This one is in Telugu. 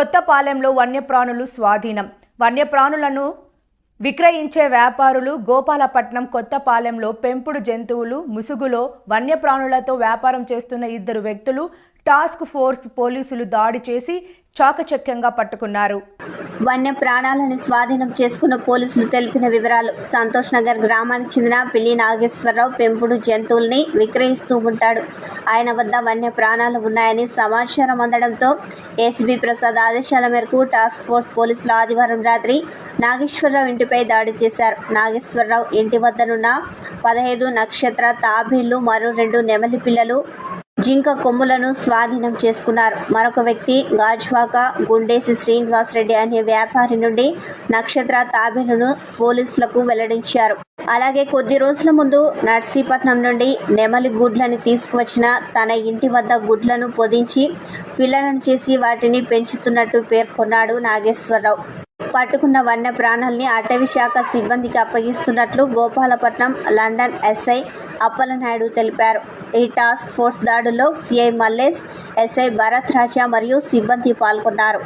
కొత్తపాలెంలో వన్యప్రాణులు స్వాధీనం. వన్యప్రాణులను విక్రయించే వ్యాపారులు. గోపాలపట్నం కొత్తపాలెంలో పెంపుడు జంతువులు ముసుగులో వన్యప్రాణులతో వ్యాపారం చేస్తున్న ఇద్దరు వ్యక్తులు టాస్క్ ఫోర్స్ పోలీసులు దాడి చేసి చాకచక్యంగా పట్టుకున్నారు. వన్య ప్రాణాలను స్వాధీనం చేసుకున్న పోలీసులు తెలిపిన వివరాలు. సంతోష్ నగర్ గ్రామానికి చెందిన పిల్లి నాగేశ్వరరావు పెంపుడు జంతువుల్ని విక్రయిస్తూ ఉంటాడు. ఆయన వద్ద వన్య ప్రాణాలు ఉన్నాయని సమాచారం అందడంతో ఏసీబీ ప్రసాద్ ఆదేశాల మేరకు టాస్క్ ఫోర్స్ పోలీసులు ఆదివారం రాత్రి నాగేశ్వరరావు ఇంటిపై దాడి చేశారు. నాగేశ్వరరావు ఇంటి వద్దనున్న 15 నక్షత్ర తాబేళ్లు, మరో 2 నెమలి పిల్లలు, జింక కొమ్ములను స్వాధీనం చేసుకున్నారు. మరొక వ్యక్తి గాజువాక గుండేసి శ్రీనివాసరెడ్డి అనే వ్యాపారి నుండి నక్షత్ర తాబేళ్లను పోలీసులకు వెల్లడించారు. అలాగే కొద్ది రోజుల ముందు నర్సీపట్నం నుండి నెమలి గుడ్లను తీసుకువచ్చిన తన ఇంటి వద్ద గుడ్లను పొదించి పిల్లలను చేసి వాటిని పెంచుతున్నట్టు పేర్కొన్నాడు నాగేశ్వరరావు. పట్టుకున్న వన్య ప్రాణాల్ని అటవీ శాఖ సిబ్బందికి అప్పగిస్తున్నట్లు గోపాలపట్నం లండన్ ఎస్ఐ అప్పలనాయుడు తెలిపారు. ఈ టాస్క్ ఫోర్స్ దాడుల్లో సిఐ మల్లేష్, ఎస్ఐ భరత్ రాజా మరియు సిబ్బంది పాల్గొన్నారు.